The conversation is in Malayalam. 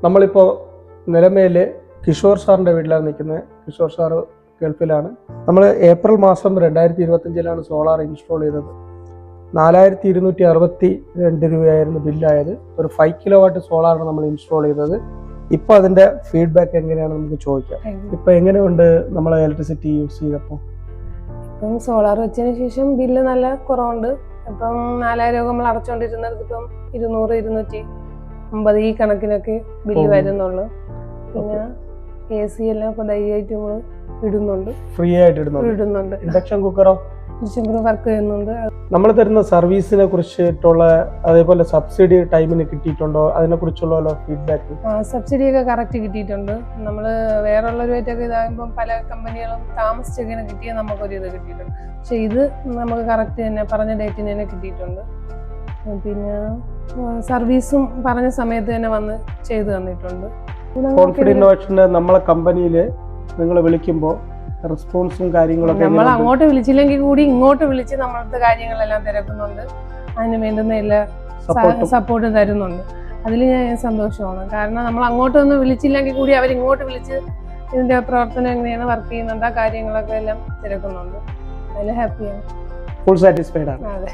നമ്മളിപ്പോൾ നിലമേല് കിഷോർ സാറിൻ്റെ വീട്ടിലാണ് നിൽക്കുന്നത്. കിഷോർ സാറ് ഗൾഫിലാണ്. നമ്മൾ ഏപ്രിൽ മാസം 2025 സോളാർ ഇൻസ്റ്റാൾ ചെയ്തത്. 4262 രൂപയായിരുന്നു ബില്ലായത്. ഒരു 5 കിലോവാട്ട് സോളാറാണ് നമ്മൾ ഇൻസ്റ്റാൾ ചെയ്തത്. ഇപ്പോൾ അതിൻ്റെ ഫീഡ്ബാക്ക് എങ്ങനെയാണെന്ന് നമുക്ക് ചോദിക്കാം. ഇപ്പോൾ എങ്ങനെയുണ്ട് നമ്മൾ ഇലക്ട്രിസിറ്റി യൂസ് ചെയ്തപ്പോൾ? ഇപ്പം സോളാർ വെച്ചതിന് ശേഷം ബില്ല് നല്ല കുറവുണ്ട്. ഇപ്പം 4000 നമ്മൾ അടച്ചുകൊണ്ടിരുന്നത് ഇപ്പം 200-250 ഈ കണക്കിനൊക്കെ ബില്ല് വരുന്നുള്ളൂ. പിന്നെ AC എല്ലാം ഇപ്പൊ ധൈര്യമായിട്ട് നമ്മൾ ഇടുന്നുണ്ട്, ഫ്രീ ആയിട്ട് ഇടുന്നുണ്ട്. ഇൻഡക്ഷൻ കുക്കറോ? വർക്ക് ചെയ്യുന്നുണ്ട്. നമ്മൾ തരുന്ന സർവീസിനെ കുറിച്ചിട്ടുള്ള അതേപോലെ സബ്സിഡി ടൈമിന് കിട്ടിയിട്ടുണ്ടോ? അതിനെ കുറിച്ചുള്ള ഫീഡ്ബാക്ക്? സബ്സിഡി ഒക്കെ കറക്റ്റ് കിട്ടിയിട്ടുണ്ട്. നമ്മൾ വേറുള്ളവരുമായിട്ടൊക്കെ ഇതാകുമ്പോൾ പല കമ്പനികളും താമസിച്ചൊക്കെ കിട്ടിയാൽ നമുക്കൊരു ഇത് കിട്ടിയിട്ടുണ്ട്. പക്ഷെ ഇത് നമുക്ക് കറക്റ്റ് തന്നെ പറഞ്ഞ ഡേറ്റിന് തന്നെ കിട്ടിയിട്ടുണ്ട്. പിന്നെ സർവീസും പറഞ്ഞ സമയത്ത് തന്നെ വന്ന് ചെയ്തു തന്നിട്ടുണ്ട്. കോൺഫിഡൻസ് ഇന്നോവേഷന് നമ്മളെ കമ്പനിയിൽ നിങ്ങൾ വിളിക്കുമ്പോൾ റെസ്പോൺസും കാര്യങ്ങളൊക്കെ നമ്മൾ അങ്ങോട്ട് വിളിച്ചില്ലെങ്കിൽ കൂടി ഇങ്ങോട്ട് വിളിച്ച് നമ്മളത്തെ കാര്യങ്ങളെല്ലാം തിരക്കുന്നുണ്ട്. അതിന് വേണ്ടുന്ന എല്ലാ സപ്പോർട്ടും തരുന്നുണ്ട്. അതിൽ ഞാൻ സന്തോഷമാണ്. കാരണം നമ്മൾ അങ്ങോട്ടൊന്നും വിളിച്ചില്ലെങ്കിൽ കൂടി അവരിങ്ങോട്ട് വിളിച്ച് ഇതിന്റെ പ്രവർത്തനം എങ്ങനെയാണ്, വർക്ക് ചെയ്യുന്നുണ്ട്, ആ കാര്യങ്ങളൊക്കെ എല്ലാം തിരക്കുന്നുണ്ട്. അതിൽ ഹാപ്പിയാണ്. ഫുൾ സാറ്റിസ്ഫൈഡ് ആണ്. അതെ.